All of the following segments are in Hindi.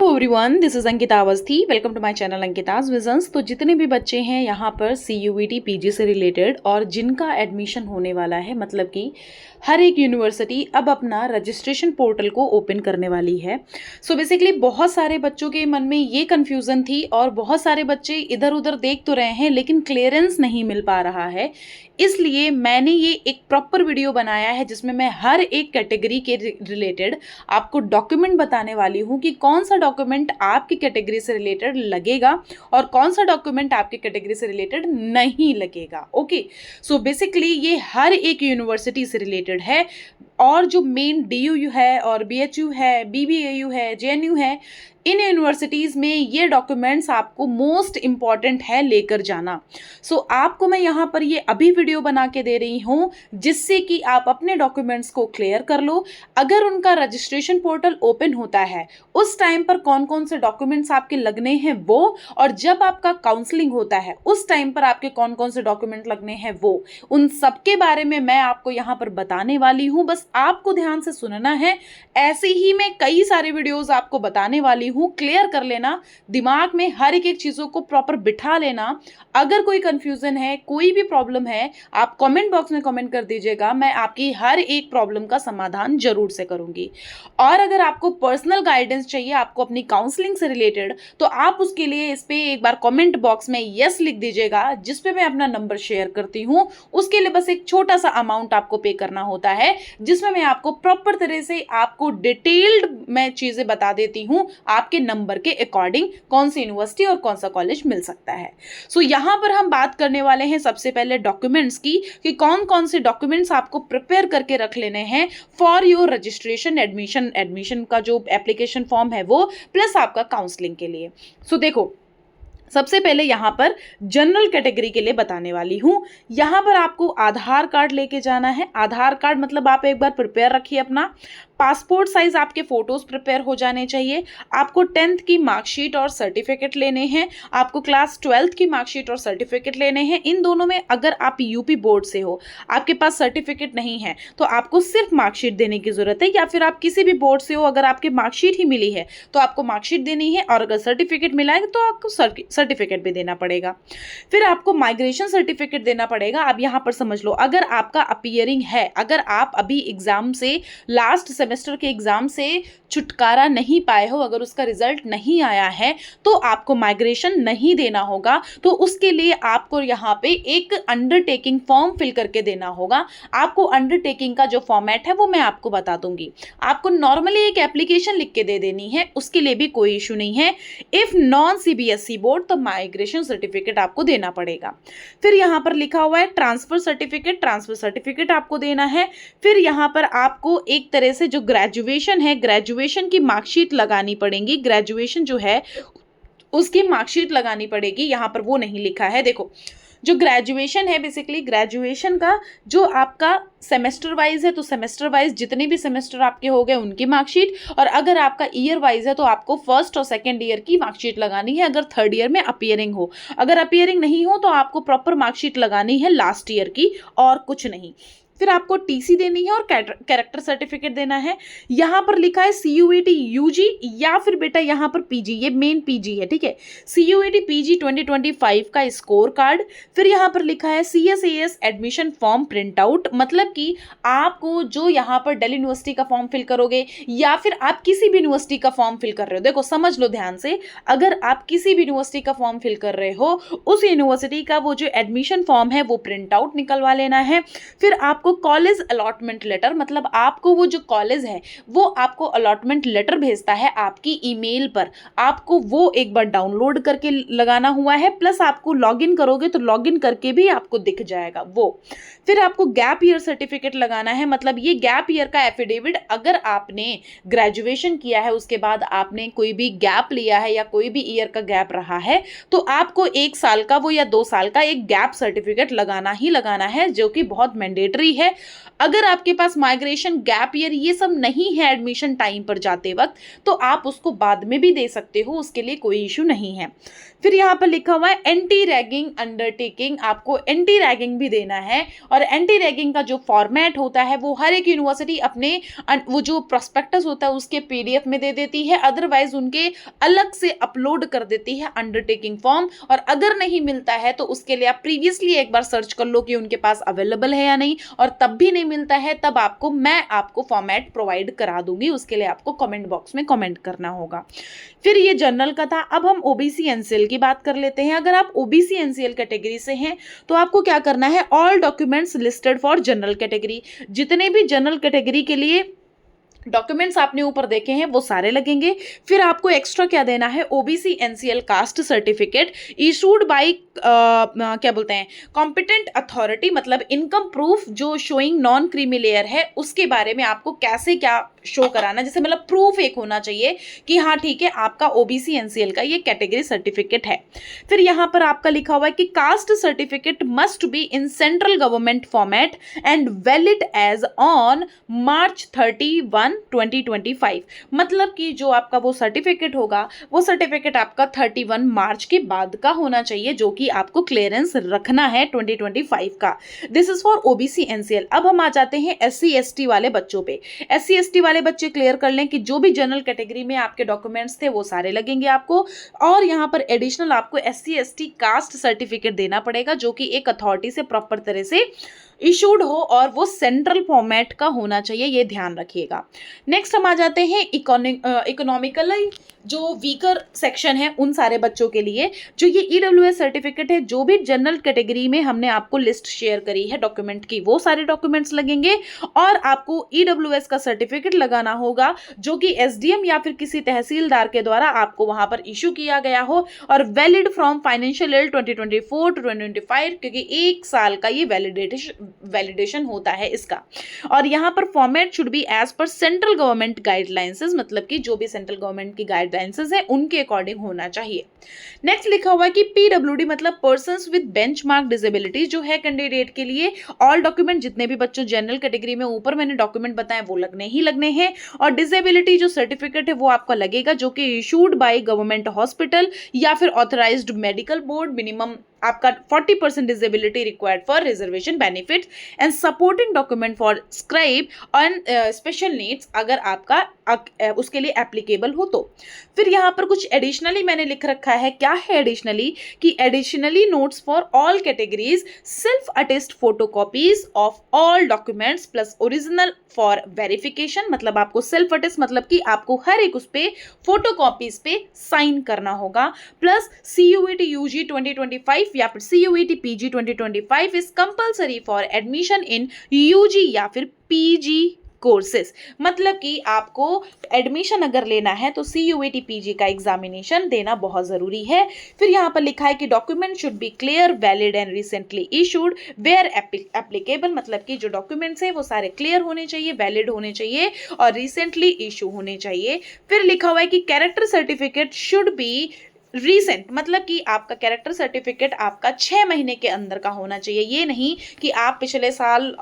Everyone, this is Ankita Awasthi. Welcome to my channel Ankita's visions. तो जितने भी बच्चे हैं यहाँ पर CUET PG से रिलेटेड और जिनका एडमिशन होने वाला है, मतलब कि हर एक यूनिवर्सिटी अब अपना रजिस्ट्रेशन पोर्टल को ओपन करने वाली है। सो बेसिकली बहुत सारे बच्चों के मन में ये कन्फ्यूज़न थी और बहुत सारे बच्चे इधर उधर देख तो रहे हैं लेकिन क्लियरेंस नहीं मिल पा रहा है। इसलिए मैंने ये एक प्रॉपर वीडियो बनाया है जिसमें मैं हर एक कैटेगरी के रिलेटेड आपको डॉक्यूमेंट बताने वाली हूँ कि कौन सा डॉक्यूमेंट आपकी कैटेगरी से रिलेटेड लगेगा और कौन सा डॉक्यूमेंट आपकी कैटेगरी से रिलेटेड नहीं लगेगा। ओके, सो बेसिकली ये हर एक यूनिवर्सिटी से रिलेटेड है और जो मेन DU है और BHU है, BBAU है, JNU है, इन यूनिवर्सिटीज़ में ये डॉक्यूमेंट्स आपको मोस्ट इम्पॉर्टेंट है लेकर जाना। सो आपको मैं यहाँ पर ये अभी वीडियो बना के दे रही हूँ जिससे कि आप अपने डॉक्यूमेंट्स को क्लियर कर लो। अगर उनका रजिस्ट्रेशन पोर्टल ओपन होता है उस टाइम पर कौन कौन से डॉक्यूमेंट्स आपके लगने हैं वो, और जब आपका काउंसलिंग होता है उस टाइम पर आपके कौन कौन से डॉक्यूमेंट लगने हैं वो, उन सब के बारे में मैं आपको यहाँ पर बताने वाली हूँ। बस आपको ध्यान से सुनना है। ऐसे ही मैं कई सारे वीडियोस आपको बताने वाली हूँ। क्लियर कर लेना, दिमाग में हर एक चीज़ों को प्रॉपर बिठा लेना। अगर कोई कंफ्यूजन है, कोई भी प्रॉब्लम है, आप कमेंट बॉक्स में कमेंट कर दीजिएगा। मैं आपकी हर एक प्रॉब्लम का समाधान जरूर से करूंगी। और अगर आपको पर्सनल गाइडेंस चाहिए आपको अपनी काउंसलिंग से रिलेटेड, तो आप उसके लिए इस पे एक बार कमेंट बॉक्स में यस लिख दीजिएगा, जिस पे मैं अपना नंबर शेयर करती हूँ। उसके लिए बस एक छोटा सा अमाउंट आपको पे करना होता है जिसमें मैं आपको प्रॉपर तरह से आपको डिटेल्ड मैं चीज़ें बता देती हूँ आपके नंबर के अकॉर्डिंग कौन सी यूनिवर्सिटी और कौन सा कॉलेज मिल सकता है। सो यहाँ पर हम बात करने वाले हैं सबसे पहले डॉक्यूमेंट्स की कि कौन कौन से डॉक्यूमेंट्स आपको प्रिपेयर करके रख लेने हैं फॉर योर रजिस्ट्रेशन एडमिशन का जो एप्लीकेशन फॉर्म है वो, प्लस आपका काउंसलिंग के लिए। सो देखो, सबसे पहले यहाँ पर जनरल कैटेगरी के लिए बताने वाली हूँ। यहाँ पर आपको आधार कार्ड लेके जाना है। आधार कार्ड मतलब आप एक बार प्रिपेयर रखिए अपना। पासपोर्ट साइज आपके फोटोज प्रिपेयर हो जाने चाहिए। आपको 10th की मार्कशीट और सर्टिफिकेट लेने हैं। आपको क्लास 12th की मार्कशीट और सर्टिफिकेट लेने हैं। इन दोनों में अगर आप यूपी बोर्ड से हो, आपके पास सर्टिफिकेट नहीं है, तो आपको सिर्फ मार्कशीट देने की जरूरत है। या फिर आप किसी भी बोर्ड से हो, अगर आपकी मार्कशीट ही मिली है तो आपको मार्कशीट देनी है, और अगर सर्टिफिकेट मिला है तो आपको सर्टिफिकेट भी देना पड़ेगा। फिर आपको माइग्रेशन सर्टिफिकेट देना पड़ेगा। अब यहाँ पर समझ लो, अगर आपका अपीयरिंग है, अगर आप अभी एग्जाम से लास्ट सेमेस्टर के एग्जाम से छुटकारा नहीं पाए हो, अगर उसका रिजल्ट नहीं आया है तो आपको माइग्रेशन नहीं देना होगा। तो उसके लिए आपको यहाँ पे एक अंडरटेकिंग फॉर्म फिल करके देना होगा। आपको अंडरटेकिंग का जो फॉर्मेट है वो मैं आपको बता दूंगी। आपको नॉर्मली एक एप्लीकेशन लिख के दे देनी है, उसके लिए भी कोई इशू नहीं है। इफ नॉन CBSE बोर्ड तो माइग्रेशन सर्टिफिकेट आपको देना पड़ेगा। फिर यहाँ पर लिखा हुआ है ट्रांसफर सर्टिफिकेट आपको देना है। फिर यहाँ पर आपको एक तरह से जो ग्रेजुएशन है, ग्रेजुएशन की मार्कशीट लगानी पड़ेगी। ग्रेजुएशन जो है उसकी मार्कशीट लगानी पड़ेगी। यहाँ पर वो नहीं लिखा है। देखो, जो ग्रेजुएशन है, बेसिकली ग्रेजुएशन का जो आपका सेमेस्टर वाइज है, तो सेमेस्टर वाइज जितने भी सेमेस्टर आपके हो गए उनकी मार्कशीट, और अगर आपका ईयर वाइज है तो आपको फर्स्ट और सेकंड ईयर की मार्कशीट लगानी है। अगर थर्ड ईयर में अपीयरिंग हो, अगर अपीयरिंग नहीं हो तो आपको प्रॉपर मार्कशीट लगानी है लास्ट ईयर की, और कुछ नहीं। फिर आपको TC देनी है और कैरेक्टर सर्टिफिकेट देना है। यहाँ पर लिखा है CUET UG या फिर बेटा यहाँ पर PG, ये मेन PG है, ठीक है। CUET PG 2025 का स्कोर कार्ड। फिर यहाँ पर लिखा है CSAS admission form print out, मतलब कि आपको जो यहाँ पर दिल्ली यूनिवर्सिटी का फॉर्म फिल करोगे या फिर आप किसी भी यूनिवर्सिटी का फॉर्म फिल कर रहे हो, देखो समझ लो ध्यान से, अगर आप किसी भी यूनिवर्सिटी का फॉर्म फिल कर रहे हो, उस यूनिवर्सिटी का वो जो एडमिशन फॉर्म है वो प्रिंट आउट निकलवा लेना है। फिर आपको कॉलेज अलॉटमेंट लेटर, मतलब आपको वो जो कॉलेज है वो आपको अलॉटमेंट लेटर भेजता है आपकी ईमेल पर, आपको वो एक बार डाउनलोड करके लगाना हुआ है, प्लस आपको लॉगिन करोगे तो लॉगिन करके भी आपको दिख जाएगा वो। फिर आपको गैप ईयर सर्टिफिकेट लगाना है, मतलब ये गैप ईयर का एफिडेविट, अगर आपने ग्रेजुएशन किया है उसके बाद आपने कोई भी गैप लिया है या कोई भी ईयर का गैप रहा है तो आपको 1 साल का वो या 2 साल का एक गैप सर्टिफिकेट लगाना ही लगाना है, जो कि बहुत मैंडेटरी है। अगर आपके पास माइग्रेशन, गैप ईयर ये सब नहीं है एडमिशन टाइम पर जाते वक्त, तो आप उसको बाद में भी दे सकते हो, उसके लिए कोई इशू नहीं है। फिर यहाँ पर लिखा हुआ है एंटी रैगिंग अंडरटेकिंग, आपको एंटी रैगिंग भी देना है। और एंटी रैगिंग का जो फॉर्मेट होता है वो हर एक यूनिवर्सिटी अपने वो जो प्रोस्पेक्टस होता है उसके पीडीएफ में दे देती है, अदरवाइज उनके अलग से अपलोड कर देती है अंडरटेकिंग फॉर्म। और अगर नहीं मिलता है तो उसके लिए आप प्रीवियसली एक बार सर्च कर लो कि उनके पास अवेलेबल है या नहीं, और तब भी नहीं मिलता है तब मैं आपको फॉर्मेट प्रोवाइड करा दूंगी, उसके लिए आपको कमेंट बॉक्स में कमेंट करना होगा। फिर ये जनरल का था। अब हम ओबीसी एनसीएल की बात कर लेते हैं। अगर आप ओबीसी एनसीएल कैटेगरी से हैं तो आपको क्या करना है, all documents listed for general category, जितने भी जनरल कैटेगरी के लिए डॉक्यूमेंट्स आपने ऊपर देखे हैं वो सारे लगेंगे। फिर आपको एक्स्ट्रा क्या देना है, OBC NCL caste certificate issued by क्या बोलते हैं, कॉम्पिटेंट अथॉरिटी, मतलब इनकम प्रूफ जो शोइंग नॉन क्रीमी लेयर है उसके बारे में आपको कैसे क्या शो कराना, जैसे मतलब प्रूफ एक होना चाहिए कि हाँ ठीक है आपका ओबीसी एनसीएल का ये कैटेगरी सर्टिफिकेट है। फिर यहाँ पर आपका लिखा हुआ है कि caste certificate must be in central government format and valid as on March 31, 2025, मतलब कि जो आपका वो सर्टिफिकेट होगा वो सर्टिफिकेट आपका 31 मार्च के बाद का होना चाहिए, जो कि आपको क्लियरेंस रखना है 2025 का। This is for OBC NCL. अब हम आ जाते हैं एससी एसटी वाले बच्चों पे। एससी एसटी वाले बच्चे क्लियर कर लें कि जो भी जनरल कैटेगरी में आपके डॉक्यूमेंट्स थे वो सारे लगेंगे आपको, और यहाँ पर एडिशनल आपको एससी एसटी कास्ट सर्टिफिकेट देना पड़ेगा जो कि एक अथॉरिटी से प्रॉपर तरह से इशूड हो और वो सेंट्रल फॉर्मेट का होना चाहिए, ये ध्यान रखिएगा। नेक्स्ट हम आ जाते हैं इकोनॉमिकली जो वीकर सेक्शन है उन सारे बच्चों के लिए जो ये ईडब्ल्यूएस सर्टिफिकेट है, जो भी जनरल कैटेगरी में हमने आपको लिस्ट शेयर करी है डॉक्यूमेंट की वो सारे डॉक्यूमेंट्स लगेंगे। और आपको ईडब्ल्यूएस का सर्टिफिकेट लगाना होगा जो कि एसडीएम या फिर किसी तहसीलदार के द्वारा आपको वहां पर इशू किया गया हो, और valid from financial year 2024 to 2025, क्योंकि एक साल का ये वैलिडेशन होता है इसका। और यहाँ पर format should be as per central government guidelines, मतलब कि जो भी सेंट्रल गवर्नमेंट की गाइडलाइंस है उनके अकॉर्डिंग होना चाहिए। नेक्स्ट लिखा हुआ है कि पीडब्ल्यूडी मतलब पर्संस विद बेंचमार्क डिसेबिलिटी जो है कैंडिडेट के लिए ऑल डॉक्यूमेंट जितने भी बच्चों जनरल कैटेगरी में ऊपर मैंने डॉक्यूमेंट बताए वो लगने हैं। और डिसेबिलिटी जो सर्टिफिकेट है वो आपका लगेगा जो कि इशूड बाय गवर्नमेंट हॉस्पिटल या फिर ऑथराइज्ड मेडिकल बोर्ड। मिनिमम आपका 40% disability required for reservation benefits and supporting document for scribe on special needs, अगर आपका उसके लिए एप्लीकेबल हो तो। फिर यहाँ पर कुछ एडिशनली मैंने लिख रखा है। क्या है एडिशनली, कि additionally notes for all categories, self attest photocopies of all documents plus original for verification, मतलब आपको सेल्फ अटेस्ट मतलब कि आपको हर एक उस पे फोटोकॉपीज पे साइन करना होगा, प्लस CUET UG 2025 या फिर CUET PG 2025 is compulsory for admission in UG या फिर PG कोर्सेस, मतलब कि आपको एडमिशन अगर लेना है तो CUET PG का एग्जामिनेशन देना बहुत जरूरी है। फिर यहाँ पर लिखा है कि document should be clear, valid and recently issued where applicable, मतलब कि जो डॉक्यूमेंट्स हैं वो सारे क्लियर होने चाहिए, वैलिड होने चाहिए और रिसेंटली इशू होने चाहिए। फिर लिखा हुआ है कि character certificate should be recent, मतलब कि आपका कैरेक्टर सर्टिफिकेट आपका 6 महीने के अंदर का होना चाहिए। ये नहीं कि आप पिछले साल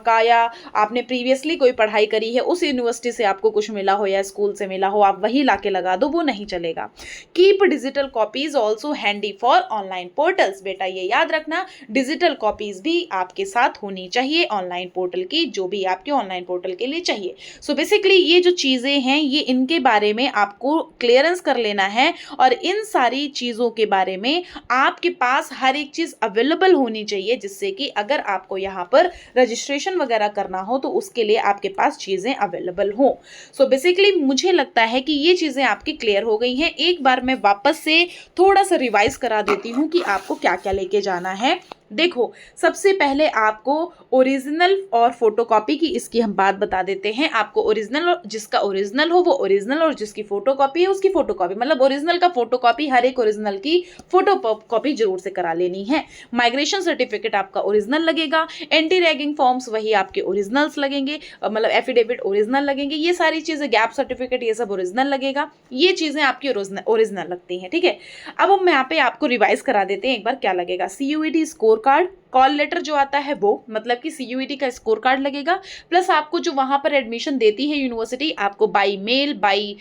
का या आपने प्रीवियसली कोई पढ़ाई करी है उस यूनिवर्सिटी से आपको कुछ मिला हो या स्कूल से मिला हो आप वही लाके लगा दो, वो नहीं चलेगा। Keep digital copies also handy for online portals, बेटा ये याद रखना डिजिटल कॉपीज भी आपके साथ होनी चाहिए ऑनलाइन पोर्टल की, जो भी आपके ऑनलाइन पोर्टल के लिए चाहिए। सो बेसिकली ये जो चीजें हैं ये इनके बारे में आपको क्लियरेंस कर लेना है, और इन सारी चीजों के बारे में आपके पास हर एक चीज अवेलेबल होनी चाहिए, जिससे कि अगर आपको यहाँ पर रजिस्ट्रेशन वगैरह करना हो तो उसके लिए आपके पास चीजें अवेलेबल हो। सो बेसिकली मुझे लगता है कि ये चीजें आपकी क्लियर हो गई हैं। एक बार मैं वापस से थोड़ा सा रिवाइज करा देती हूँ कि आपको क्या क्या लेके जाना है। देखो, सबसे पहले आपको ओरिजिनल और फोटोकॉपी की इसकी हम बात बता देते हैं। आपको ओरिजिनल, जिसका ओरिजिनल हो वो ओरिजिनल, और जिसकी फोटोकॉपी है उसकी फोटोकॉपी, मतलब ओरिजिनल का फोटोकॉपी, हर एक ओरिजिनल की फोटोकॉपी जरूर से करा लेनी है। माइग्रेशन सर्टिफिकेट आपका ओरिजिनल लगेगा, एंटी रैगिंग फॉर्म्स वही आपके ओरिजिनल्स लगेंगे, मतलब एफिडेविट ओरिजिनल लगेंगे, ये सारी चीजें, गैप सर्टिफिकेट ये सब ओरिजिनल लगेगा, ये चीजें आपकी ओरिजिनल लगती हैं। ठीक है, अब हम यहाँ पे आपको रिवाइज करा देते हैं एक बार क्या लगेगा। CUET score score card, call letter जो आता है वो, मतलब कि सीयूईटी का स्कोर कार्ड लगेगा, प्लस आपको जो वहां पर एडमिशन देती है यूनिवर्सिटी, आपको बाई मेल, बाई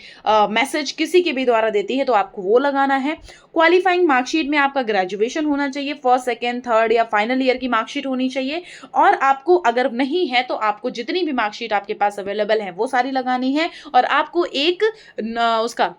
मैसेज, किसी के भी द्वारा देती है, तो आपको वो लगाना है। क्वालिफाइंग मार्कशीट में आपका ग्रेजुएशन होना चाहिए, फर्स्ट, सेकेंड, थर्ड या फाइनल ईयर की मार्कशीट होनी चाहिए। और आपको अगर नहीं है तो आपको जितनी भी मार्कशीट आपके पास अवेलेबल है वो सारी लगानी है। और आपको एक उसका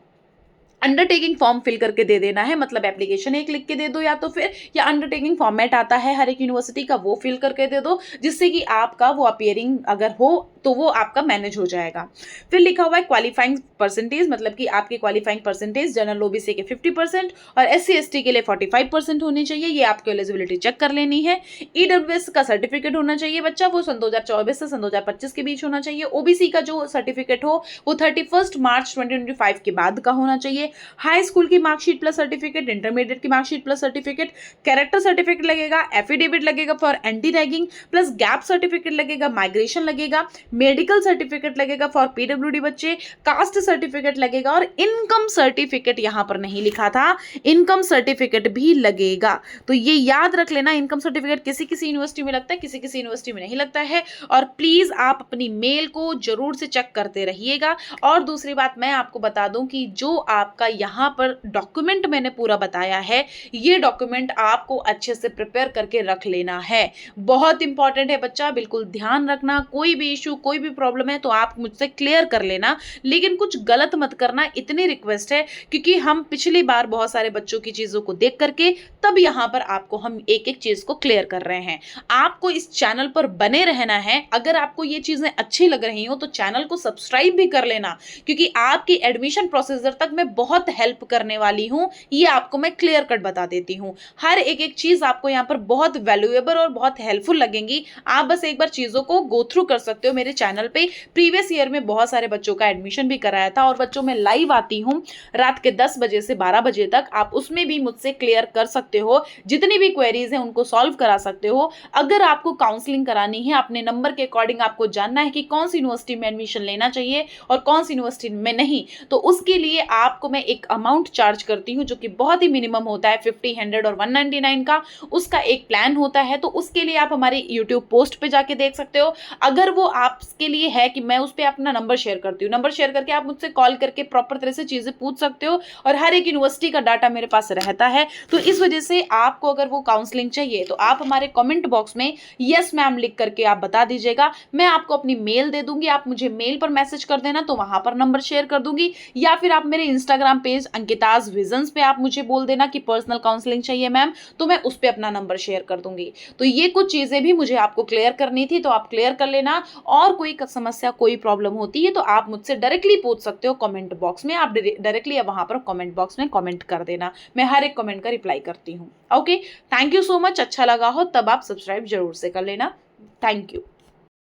अंडरटेकिंग फॉर्म फिल करके दे देना है, मतलब एप्लीकेशन एक लिख के दे दो, या तो फिर या अंडरटेकिंग फॉर्मेट आता है हर एक यूनिवर्सिटी का, वो फिल करके दे दो, जिससे कि आपका वो अपीयरिंग अगर हो तो वो आपका मैनेज हो जाएगा। फिर लिखा हुआ है क्वालिफाइंग परसेंटेज, मतलब कि आपकी क्वालिफाइंग परसेंटेज जनरल ओबीसी के 50% और एससी एसटी के लिए 45% होनी चाहिए, ये आपको एलिजिबिलिटी चेक कर लेनी है। ईडब्ल्यूएस का सर्टिफिकेट होना चाहिए बच्चा, वो सन 2024 से सन 2025 के बीच होना चाहिए। ओबीसी का जो सर्टिफिकेट हो वो 31 मार्च 2025 के बाद का होना चाहिए। हाई स्कूल की मार्कशीट प्लस सर्टिफिकेट, इंटरमीडिएट की marksheet plus certificate, character certificate लगेगा, एफिडेविट लगेगा for anti ragging, plus gap certificate लगेगा, माइग्रेशन लगेगा, मेडिकल सर्टिफिकेट लगेगा फॉर पीडब्ल्यूडी बच्चे, कास्ट सर्टिफिकेट लगेगा, और इनकम सर्टिफिकेट यहां पर नहीं लिखा था, इनकम सर्टिफिकेट भी लगेगा। तो ये याद रख लेना, इनकम सर्टिफिकेट किसी किसी यूनिवर्सिटी में लगता है, किसी किसी यूनिवर्सिटी में नहीं लगता है। और प्लीज आप अपनी मेल को जरूर से चेक करते रहिएगा। और दूसरी बात मैं आपको बता दूं कि जो आपका यहाँ पर डॉक्यूमेंट मैंने पूरा बताया है, ये डॉक्यूमेंट आपको अच्छे से प्रिपेयर करके रख लेना है। बहुत इंपॉर्टेंट है बच्चा, बिल्कुल ध्यान रखना। कोई भी इशू, कोई भी प्रॉब्लम है तो आप मुझसे क्लियर कर लेना, लेकिन कुछ गलत मत करना, इतनी रिक्वेस्ट है, क्योंकि हम पिछली बार बहुत सारे बच्चों की चीजों को देख करके तब यहाँ पर आपको हम एक एक चीज को क्लियर कर रहे हैं। आपको इस चैनल पर बने रहना है। अगर आपको ये चीजें अच्छी लग रही हो तो चैनल को सब्सक्राइब भी कर लेना, क्योंकि आपकी एडमिशन प्रोसीजर तक मैं बहुत हेल्प करने वाली हूं। ये आपको मैं क्लियर कट बता देती हूं, हर एक एक चीज आपको यहाँ पर बहुत वैल्यूएबल और बहुत हेल्पफुल लगेंगी। आप बस एक बार चीजों को गो थ्रू कर सकते हो। मेरे चैनल पे प्रीवियस ईयर में बहुत सारे बच्चों का एडमिशन भी कराया था, और बच्चों में लाइव आती हूँ रात के 10 बजे से 12 बजे तक। आप उसमें भी मुझसे क्लियर कर सकते हो, जितनी भी क्वेरीज हैं उनको सॉल्व करा सकते हो। अगर आपको काउंसलिंग करानी है, अपने नंबर के अकॉर्डिंग आपको जानना है कि कौन सी यूनिवर्सिटी में एडमिशन लेना चाहिए और कौन सी यूनिवर्सिटी में नहीं, तो उसके लिए आपको मैं एक अमाउंट चार्ज करती हूँ, जो कि बहुत ही मिनिमम होता है, 50, 100 और 199 का। उसका एक प्लान होता है, तो उसके लिए आप हमारे यूट्यूब पोस्ट पे जाके देख सकते हो। अगर वो आपके लिए है कि मैं उस पर अपना नंबर शेयर करती हूँ, नंबर शेयर करके आप मुझसे कॉल करके प्रॉपर तरह से चीजें पूछ सकते हो, और हर एक यूनिवर्सिटी का डाटा मेरे पास रहता है। तो इस वजह से आपको अगर वो काउंसलिंग चाहिए तो आप हमारे कमेंट बॉक्स में यस मैम लिख करके आप बता दीजिएगा। मैं आपको अपनी मेल दे दूंगी, आप मुझे मेल पर मैसेज कर देना, तो वहां पर नंबर शेयर कर दूंगी। या फिर आप मेरे इंस्टाग्राम पेज अंकिताज विजन्स पे आप मुझे बोल देना कि पर्सनल काउंसलिंग चाहिए मैम, तो मैं उस पर अपना नंबर शेयर कर दूंगी। तो ये कुछ चीजें भी मुझे आपको क्लियर करनी थी, तो आप क्लियर कर लेना। और कोई समस्या, कोई प्रॉब्लम होती है तो आप मुझसे डायरेक्टली पूछ सकते हो कमेंट बॉक्स में। आप डायरेक्टली वहां पर कमेंट बॉक्स में कमेंट कर देना, मैं हर एक कमेंट का रिप्लाई करती हूँ। Okay, thank you so much. अच्छा लगा हो तब आप सब्सक्राइब जरूर से कर लेना। Thank you.